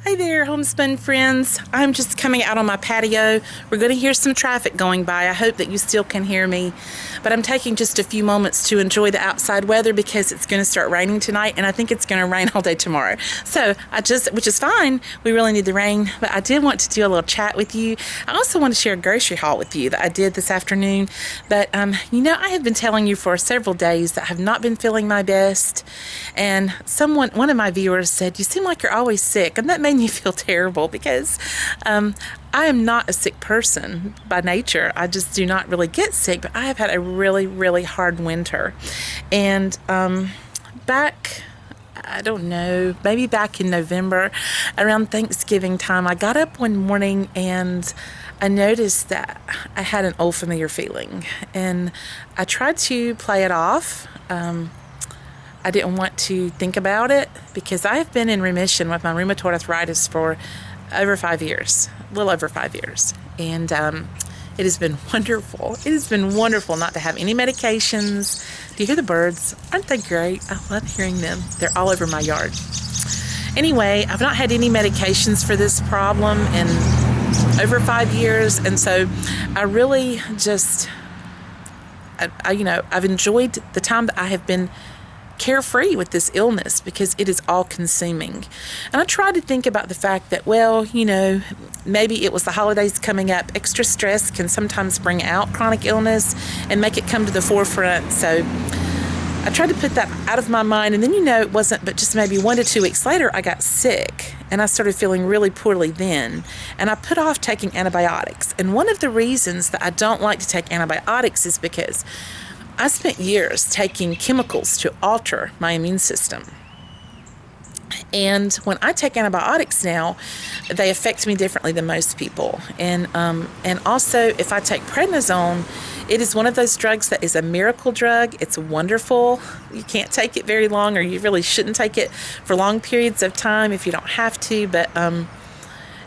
Hi there, homespun friends. I'm just coming out on my patio. We're going to hear some traffic going by. I hope that you still can hear me. But I'm taking just a few moments to enjoy the outside weather because it's going to start raining tonight, and I think it's going to rain all day tomorrow. So which is fine. We really need the rain. But I did want to do a little chat with you. I also want to share a grocery haul with you that I did this afternoon. But, I have been telling you for several days that I have not been feeling my best. And one of my viewers said, "You seem like you're always sick." And that made me feel terrible because I am not a sick person by nature. I just do not really get sick, but I have had a really, really hard winter. And I don't know, maybe back in November, around Thanksgiving time, I got up one morning and I noticed that I had an old familiar feeling. And I tried to play it off. I didn't want to think about it because I have been in remission with my rheumatoid arthritis for over 5 years, a little over 5 years. And it has been wonderful. It has been wonderful not to have any medications. Do you hear the birds? Aren't they great? I love hearing them. They're all over my yard. Anyway, I've not had any medications for this problem in over 5 years. And so I really just, I've enjoyed the time that I have been carefree with this illness because it is all consuming. And I try to think about the fact that, maybe it was the holidays coming up. Extra stress can sometimes bring out chronic illness and make it come to the forefront. So I tried to put that out of my mind. And then, it wasn't but just maybe 1 to 2 weeks later, I got sick and I started feeling really poorly then. And I put off taking antibiotics. And one of the reasons that I don't like to take antibiotics is because I spent years taking chemicals to alter my immune system. And when I take antibiotics now, they affect me differently than most people. And also, if I take prednisone, it is one of those drugs that is a miracle drug. It's wonderful. You can't take it very long, or you really shouldn't take it for long periods of time if you don't have to. But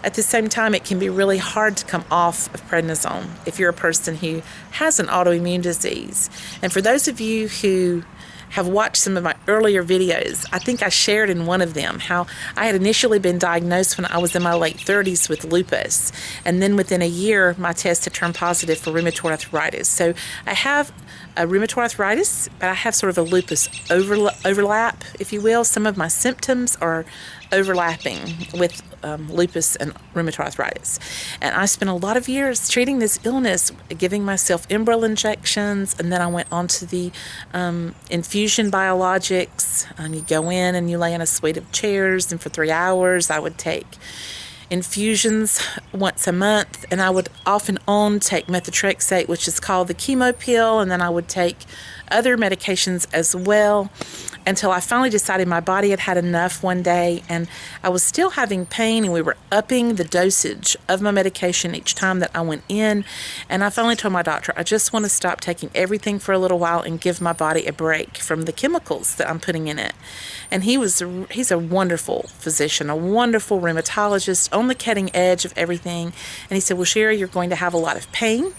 at the same time, it can be really hard to come off of prednisone if you're a person who has an autoimmune disease. And for those of you who have watched some of my earlier videos, I think I shared in one of them how I had initially been diagnosed when I was in my late 30s with lupus. And then within a year, my test had turned positive for rheumatoid arthritis. So I have a rheumatoid arthritis, but I have sort of a lupus overlap, if you will. Some of my symptoms are overlapping with lupus and rheumatoid arthritis. And I spent a lot of years treating this illness, giving myself Enbrel injections, and then I went on to the infusion biologics. You go in and you lay in a suite of chairs, and for 3 hours I would take infusions once a month, and I would off and on take methotrexate, which is called the chemo pill, and then I would take other medications as well, until I finally decided my body had had enough one day, and I was still having pain, and we were upping the dosage of my medication each time that I went in. And I finally told my doctor, I just want to stop taking everything for a little while and give my body a break from the chemicals that I'm putting in it. And he's a wonderful physician, a wonderful rheumatologist, on the cutting edge of everything. And he said, "Well, Sherry, you're going to have a lot of pain,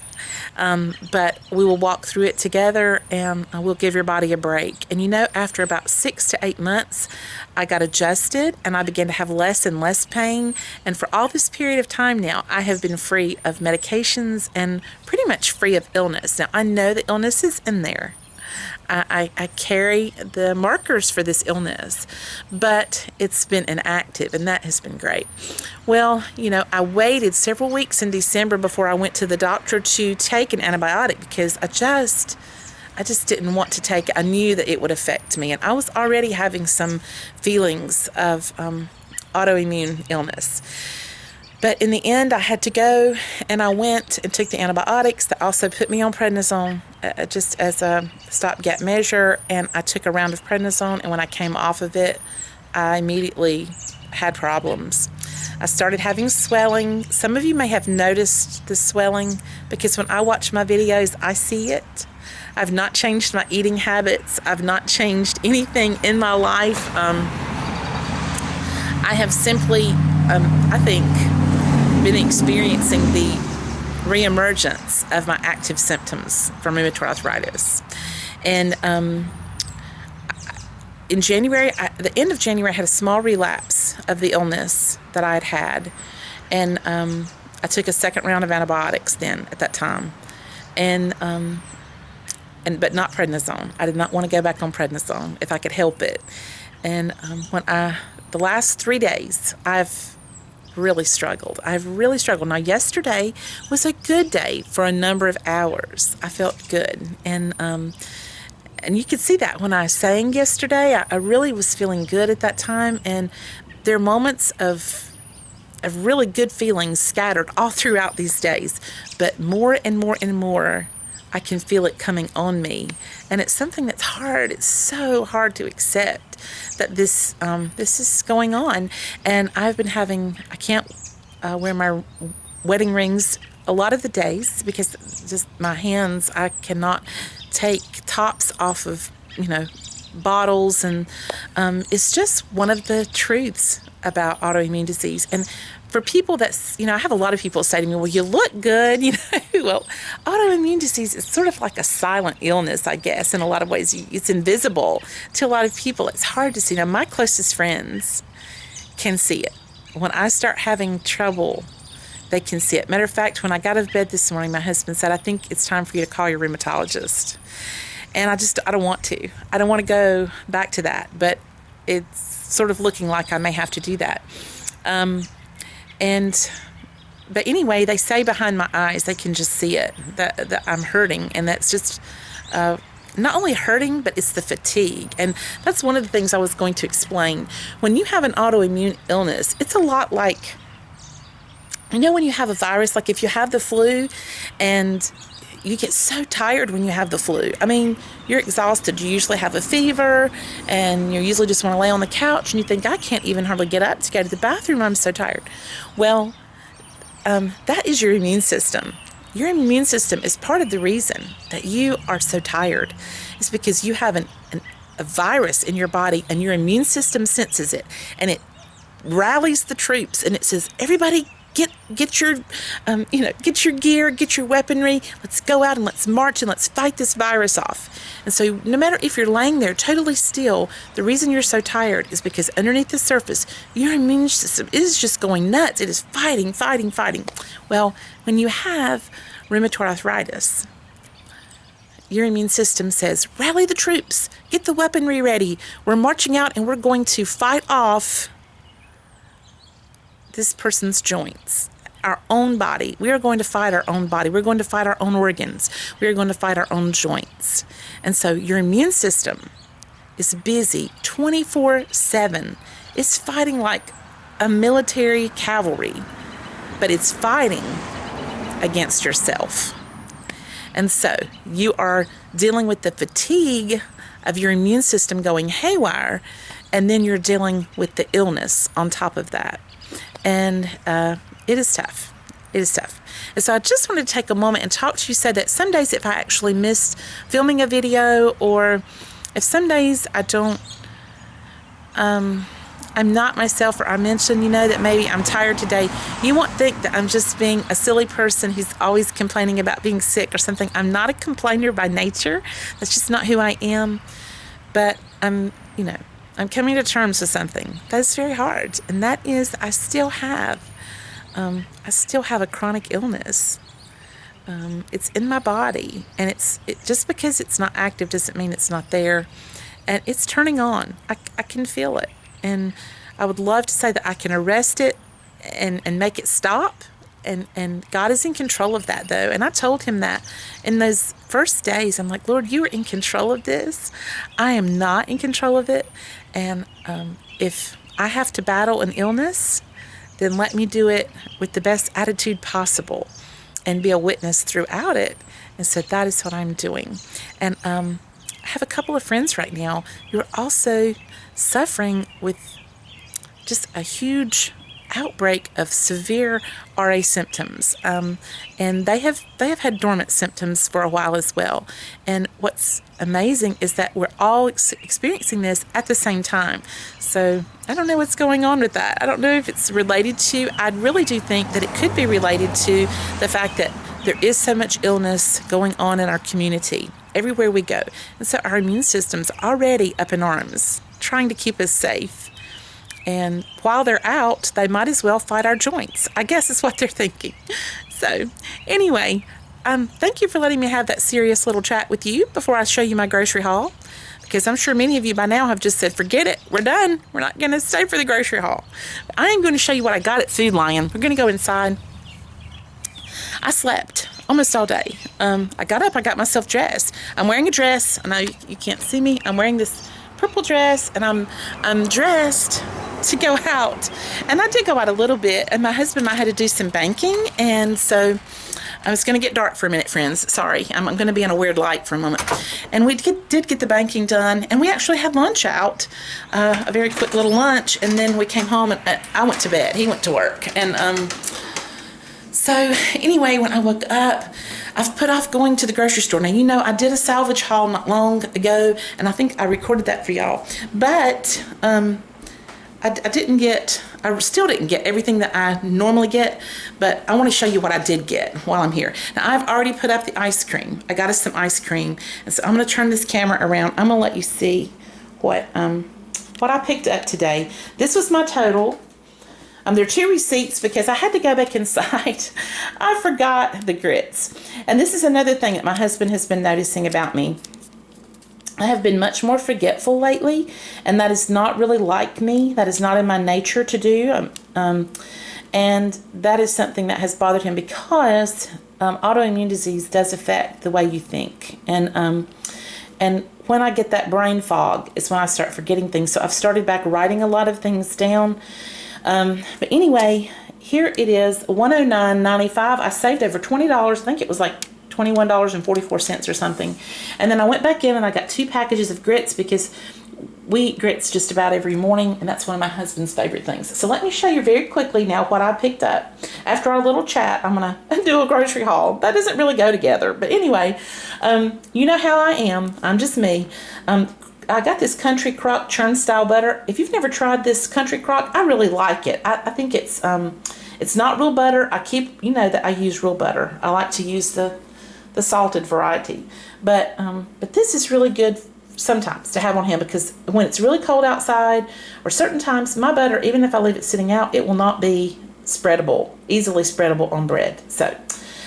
but we will walk through it together, and we'll give your body a break." And after about 6 to 8 months, I got adjusted and I began to have less and less pain. And for all this period of time now, I have been free of medications and pretty much free of illness. Now, I know the illness is in there. I carry the markers for this illness, but it's been inactive, and that has been great. Well, I waited several weeks in December before I went to the doctor to take an antibiotic because I just didn't want to take it. I knew that it would affect me, and I was already having some feelings of autoimmune illness. But in the end, I had to go, and I went and took the antibiotics that also put me on prednisone just as a stopgap measure, and I took a round of prednisone, and when I came off of it, I immediately had problems. I started having swelling. Some of you may have noticed the swelling because when I watch my videos, I see it. I've not changed my eating habits. I've not changed anything in my life. I have simply, I think, been experiencing the reemergence of my active symptoms from rheumatoid arthritis. And in January, the end of January, I had a small relapse of the illness that I had had, and I took a second round of antibiotics then at that time, and but not prednisone. I did not want to go back on prednisone if I could help it. And the last 3 days, I've really struggled. I've really struggled. Now, yesterday was a good day for a number of hours. I felt good, and you could see that when I sang yesterday. I really was feeling good at that time, and there are moments of really good feelings scattered all throughout these days, but more and more and more, I can feel it coming on me, and it's something that's hard. It's so hard to accept that this is going on, and I've been having. I can't wear my wedding rings a lot of the days because just my hands. I cannot take tops off of bottles, and it's just one of the truths about autoimmune disease. And for people that's, I have a lot of people say to me, well, you look good, Well, autoimmune disease is sort of like a silent illness, I guess, in a lot of ways. It's invisible to a lot of people. It's hard to see. Now, my closest friends can see it. When I start having trouble, they can see it. Matter of fact, when I got out of bed this morning, my husband said, I think it's time for you to call your rheumatologist. And I don't want to. I don't want to go back to that, but it's sort of looking like I may have to do that. But anyway, they say behind my eyes, they can just see it, that I'm hurting. And that's just not only hurting, but it's the fatigue. And that's one of the things I was going to explain. When you have an autoimmune illness, it's a lot like, when you have a virus, like if you have the flu and you get so tired when you have the flu. I mean, you're exhausted. You usually have a fever, and you usually just want to lay on the couch, and you think, I can't even hardly get up to go to the bathroom. I'm so tired. Well, that is your immune system. Your immune system is part of the reason that you are so tired. It's because you have a virus in your body, and your immune system senses it, and it rallies the troops, and it says, everybody, get your gear, get your weaponry. Let's go out and let's march and let's fight this virus off. And so no matter if you're laying there totally still, the reason you're so tired is because underneath the surface, your immune system is just going nuts. It is fighting. Well, when you have rheumatoid arthritis, your immune system says, rally the troops, get the weaponry ready. We're marching out and we're going to fight off this person's joints, our own body. We are going to fight our own body. We're going to fight our own organs. We are going to fight our own joints. And so your immune system is busy 24/7. It's fighting like a military cavalry, but it's fighting against yourself. And so you are dealing with the fatigue of your immune system going haywire, and then you're dealing with the illness on top of that. And it is tough. It is tough. And so I just wanted to take a moment and talk to you, so that some days if I actually missed filming a video, or if some days I don't, I'm not myself, or I mention, that maybe I'm tired today, you won't think that I'm just being a silly person who's always complaining about being sick or something. I'm not a complainer by nature. That's just not who I am. But I'm coming to terms with something that's very hard, and that is I still have a chronic illness. It's in my body, and it just because it's not active doesn't mean it's not there, and it's turning on. I can feel it, and I would love to say that I can arrest it and make it stop. And God is in control of that, though. And I told him that in those first days. I'm like, Lord, you are in control of this. I am not in control of it. And if I have to battle an illness, then let me do it with the best attitude possible and be a witness throughout it. And so that is what I'm doing. And I have a couple of friends right now who are also suffering with just a huge outbreak of severe RA symptoms, and they have had dormant symptoms for a while as well. And what's amazing is that we're all experiencing this at the same time. So I don't know what's going on with that. I don't know if it's related to, I really do think that it could be related to the fact that there is so much illness going on in our community everywhere we go. And so our immune system's already up in arms, trying to keep us safe. and while they're out, they might as well fight our joints. I guess is what they're thinking. So anyway, thank you for letting me have that serious little chat with you before I show you my grocery haul, because I'm sure many of you by now have just said, forget it, we're done. We're not going to stay for the grocery haul. I am going to show you what I got at Food Lion. We're going to go inside. I slept almost all day. I got up, I got myself dressed. I'm wearing a dress. I know you can't see me. I'm wearing this purple dress, and I'm dressed to go out. And I did go out a little bit, and my husband and I had to do some banking, and so I was going to get dark for a minute, friends. Sorry, I'm going to be in a weird light for a moment. And we did get the banking done, and we actually had lunch out, a very quick little lunch, and then we came home, and I went to bed. He went to work, and so anyway, when I woke up, I've put off going to the grocery store. Now, you know, I did a salvage haul not long ago, and I think I recorded that for y'all. But I still didn't get everything that I normally get, but I want to show you what I did get while I'm here. Now, I've already put up the ice cream. I got us some ice cream, and so I'm going to turn this camera around. I'm going to let you see what I picked up today. This was my total. There are 2 receipts because I had to go back inside. I forgot the grits. And this is another thing that my husband has been noticing about me. I have been much more forgetful lately, and that is not really like me. That is not in my nature to do. And that is something that has bothered him because autoimmune disease does affect the way you think. And when I get that brain fog is when I start forgetting things. So I've started back writing a lot of things down. But anyway, here it is, $109.95. I saved over $20. I think it was like $21.44 or something. And then I went back in and I got 2 packages of grits because we eat grits just about every morning, and that's one of my husband's favorite things. So let me show you very quickly now what I picked up. After our little chat, I'm going to do a grocery haul. That doesn't really go together. But anyway, you know how I am. I'm just me. I got this Country Crock churn style butter. If you've never tried this Country Crock, I really like it. I think it's not real butter. You know that I use real butter. I like to use the salted variety. But this is really good sometimes to have on hand, because when it's really cold outside or certain times, my butter, even if I leave it sitting out, it will not be easily spreadable on bread. So,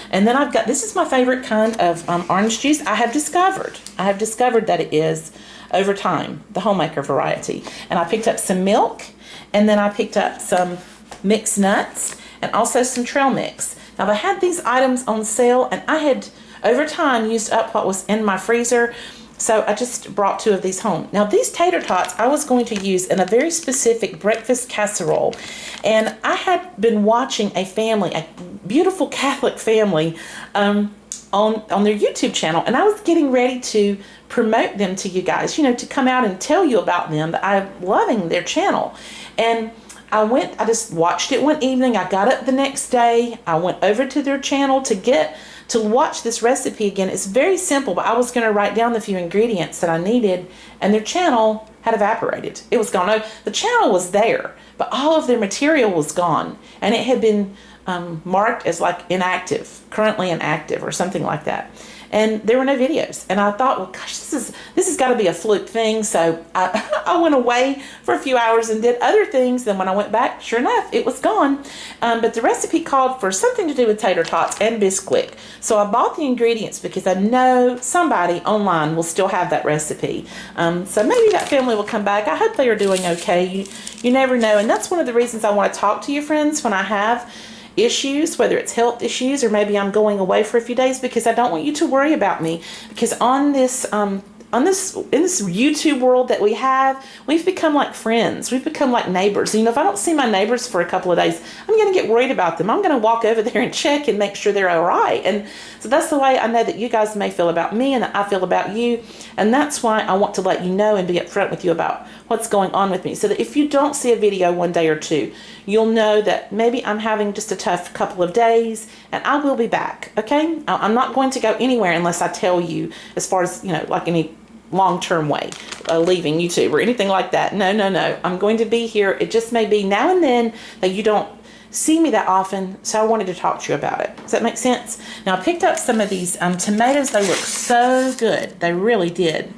and then I've got, this is my favorite kind of orange juice. I have discovered that it is, over time, the homemaker variety. And I picked up some milk, and then I picked up some mixed nuts and also some trail mix. Now, they had these items on sale, and I had over time used up what was in my freezer, so I just brought 2 of these home. Now, these tater tots I was going to use in a very specific breakfast casserole, and I had been watching a family, a beautiful Catholic family, on their YouTube channel, and I was getting ready to promote them to you guys, you know, to come out and tell you about them, that I'm loving their channel. And I just watched it one evening. I got up the next day. I went over to their channel to watch this recipe again. It's very simple, but I was going to write down the few ingredients that I needed, and their channel had evaporated. It was gone. No, the channel was there, but all of their material was gone, and it had been marked as like inactive, currently inactive or something like that. And there were no videos. And I thought, well, gosh, this has got to be a fluke thing. So I went away for a few hours and did other things. Then when I went back, sure enough, it was gone. But the recipe called for something to do with tater tots and Bisquick. So I bought the ingredients because I know somebody online will still have that recipe. So maybe that family will come back. I hope they are doing okay. You never know. And that's one of the reasons I want to talk to you, friends, when I have issues, whether it's health issues or maybe I'm going away for a few days, because I don't want you to worry about me, because in this YouTube world that we have, we've become like friends. We've become like neighbors. You know, if I don't see my neighbors for a couple of days, I'm going to get worried about them. I'm going to walk over there and check and make sure they're all right. And so that's the way I know that you guys may feel about me and that I feel about you. And that's why I want to let you know and be upfront with you about what's going on with me, so that if you don't see a video one day or two, you'll know that maybe I'm having just a tough couple of days, and I will be back, okay? I'm not going to go anywhere unless I tell you, as far as, you know, like any long-term way, leaving YouTube or anything like that. No. I'm going to be here. It just may be now and then that you don't see me that often, so I wanted to talk to you about it. Does that make sense? Now, I picked up some of these tomatoes. They look so good. They really did.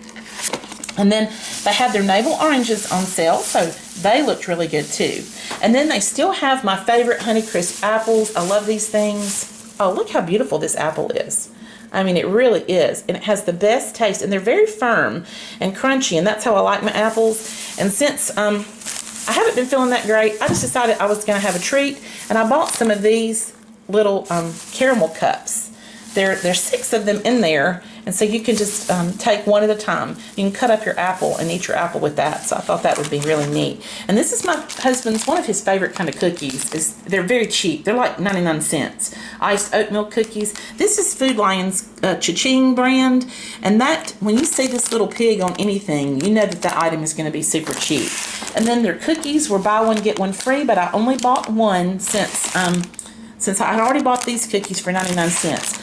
And then they had their navel oranges on sale, so they looked really good too. And then they still have my favorite Honeycrisp apples. I love these things. Oh, look how beautiful this apple is. I mean, it really is. And it has the best taste, and they're very firm and crunchy, and that's how I like my apples. And since I haven't been feeling that great, I just decided I was going to have a treat, and I bought some of these little caramel cups. There's 6 of them in there, and so you can just take one at a time. You can cut up your apple and eat your apple with that, so I thought that would be really neat. And this is my husband's, one of his favorite kind of cookies. They're very cheap. They're like 99 cents. Iced oat milk cookies. This is Food Lion's Cha-Ching brand, and that, when you see this little pig on anything, you know that that item is going to be super cheap. And then their cookies were buy one, get one free, but I only bought one since I had already bought these cookies for 99 cents.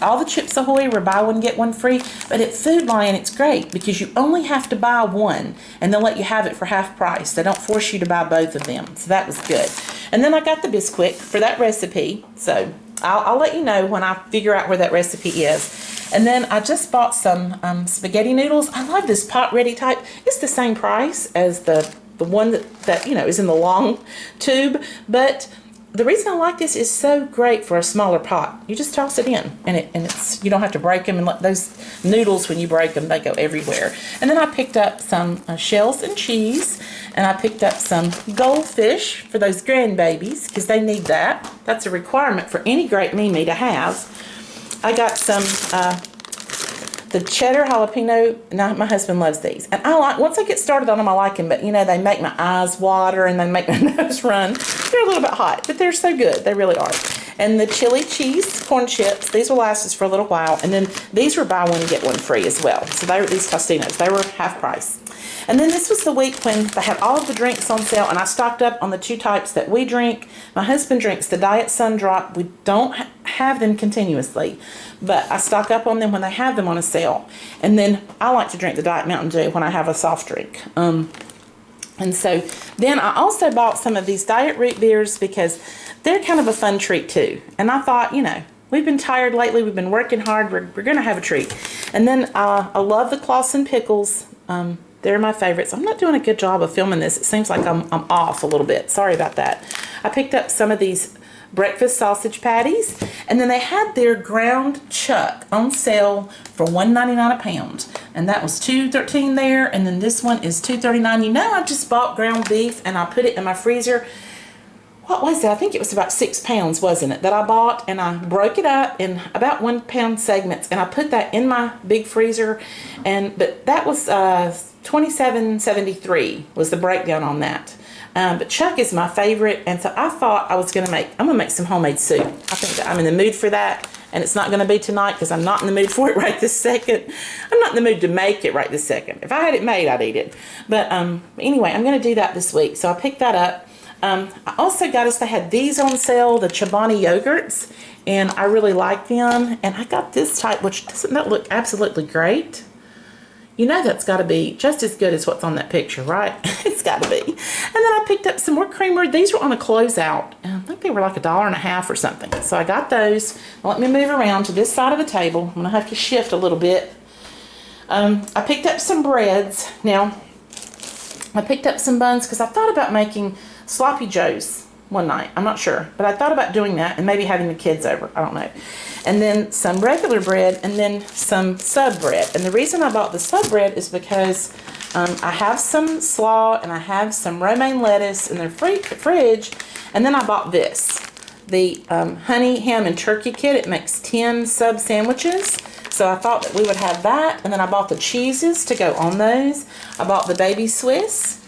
All the Chips Ahoy were buy one, get one free, but at Food Lion it's great because you only have to buy one and they'll let you have it for half price. They don't force you to buy both of them, so that was good. And then I got the Bisquick for that recipe, so I'll let you know when I figure out where that recipe is. And then I just bought some spaghetti noodles. I love this pot ready type. It's the same price as the one that is in the long tube, but the reason I like this is so great for a smaller pot. You just toss it in, and it's you don't have to break them. And let those noodles, when you break them, they go everywhere. And then I picked up some shells and cheese, and I picked up some goldfish for those grandbabies because they need that. That's a requirement for any great Mimi to have. I got some the cheddar jalapeno. Now my husband loves these, and once I get started on them, I like them. But they make my eyes water and they make my nose run. They're a little bit hot, but they're so good. They really are. And the chili cheese corn chips. These will last us for a little while. And then these were buy one get one free as well. So these Tostinos. They were half price. And then this was the week when they had all of the drinks on sale, and I stocked up on the 2 types that we drink. My husband drinks the Diet Sun Drop. We don't have them continuously, but I stock up on them when they have them on a sale. And then I like to drink the Diet Mountain Dew when I have a soft drink. And so then I also bought some of these diet root beers because they're kind of a fun treat too. And I thought, we've been tired lately. We've been working hard. We're going to have a treat. And then I love the Clausen pickles. They're my favorites. I'm not doing a good job of filming this. It seems like I'm off a little bit. Sorry about that. I picked up some of these breakfast sausage patties, and then they had their ground chuck on sale for $1.99 a pound, and that was $2.13 there. And then this one is $2.39. I just bought ground beef and I put it in my freezer. What was it? I think it was about 6 pounds, wasn't it, that I bought, and I broke it up in about 1 pound segments, and I put that in my big freezer. But that was $27.73 was the breakdown on that. But chuck is my favorite, and so I thought I'm gonna make some homemade soup. I think that I'm in the mood for that, and it's not gonna be tonight because I'm not in the mood for it right this second. I'm not in the mood to make it right this second. If I had it made, I'd eat it. But anyway, I'm gonna do that this week, so I picked that up. I also they had these on sale, the Chobani yogurts, and I really like them. And I got this type, which doesn't that look absolutely great? That's got to be just as good as what's on that picture, right? It's got to be. And then I picked up some more creamer. These were on a closeout. I think they were like $1.50 or something. So I got those. Now let me move around to this side of the table. I'm going to have to shift a little bit. I picked up some breads. Now, I picked up some buns because I thought about making sloppy joes one night. I'm not sure, but I thought about doing that and maybe having the kids over. I don't know. And then some regular bread, and then some sub bread. And the reason I bought the sub bread is because I have some slaw and I have some romaine lettuce in the fridge. And then I bought this, the honey, ham, and turkey kit. It makes 10 sub sandwiches. So I thought that we would have that. And then I bought the cheeses to go on those. I bought the baby Swiss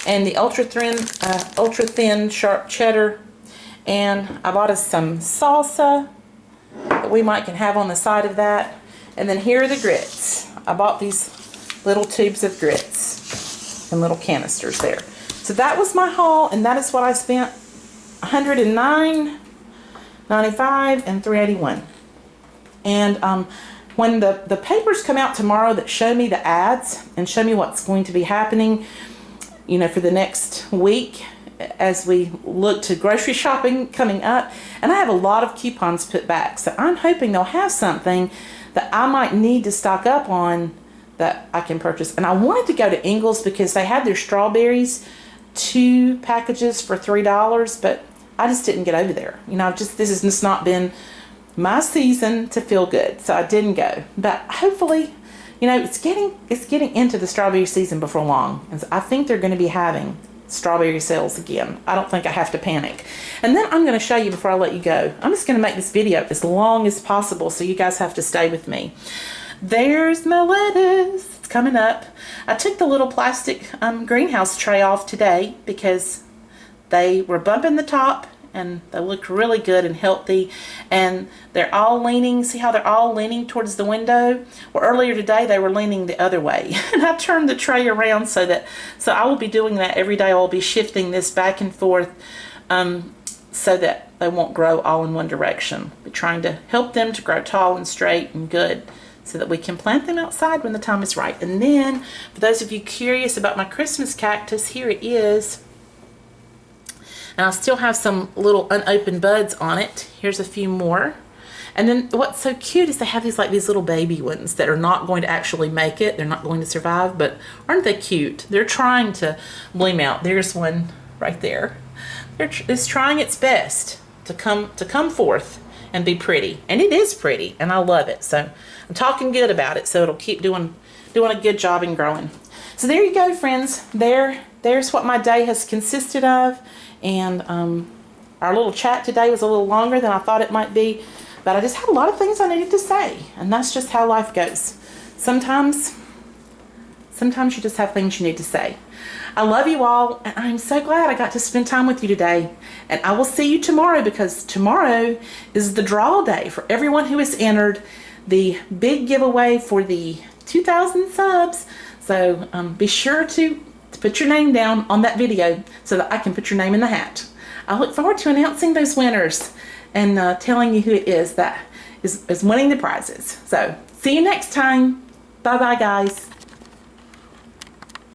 and the ultra thin sharp cheddar. And I bought us some salsa that we can have on the side of that. And then here are the grits. I bought these little tubes of grits and little canisters there. So that was my haul, and that is what I spent. $109.95 and $3.81. And when the papers come out tomorrow that show me the ads and show me what's going to be happening, for the next week, as we look to grocery shopping coming up, and I have a lot of coupons put back, so I'm hoping they'll have something that I might need to stock up on that I can purchase. And I wanted to go to Ingles because they had their strawberries, 2 packages for $3, but I just didn't get over there. You know, this has just not been my season to feel good, so I didn't go. But hopefully, you know, it's getting into the strawberry season before long, and so I think they're going to be having strawberry sales again. I don't think I have to panic. And then I'm going to show you before I let you go. I'm just going to make this video as long as possible, so you guys have to stay with me. There's my lettuce. It's coming up. I took the little plastic greenhouse tray off today because they were bumping the top and they looked really good and healthy, and they're all leaning. See how they're all leaning towards the window? Well, earlier today they were leaning the other way, and I turned the tray around so I will be doing that every day. I'll be shifting this back and forth so that they won't grow all in one direction. We're trying to help them to grow tall and straight and good, so that we can plant them outside when the time is right. And then, for those of you curious about my Christmas cactus, here it is. And I still have some little unopened buds on it. Here's a few more. And then what's so cute is they have these little baby ones that are not going to actually make it. They're not going to survive, but aren't they cute? They're trying to bloom out. There's one right there. It's trying its best to come forth and be pretty. And it is pretty, and I love it. So I'm talking good about it, so it'll keep doing a good job in growing. So there you go, friends. There's what my day has consisted of. And our little chat today was a little longer than I thought it might be, but I just had a lot of things I needed to say, and that's just how life goes. Sometimes you just have things you need to say. I love you all, and I'm so glad I got to spend time with you today. And I will see you tomorrow, because tomorrow is the draw day for everyone who has entered the big giveaway for the 2,000 subs. So be sure to put your name down on that video so that I can put your name in the hat. I look forward to announcing those winners and telling you who it is that is winning the prizes. So see you next time. Bye bye, guys.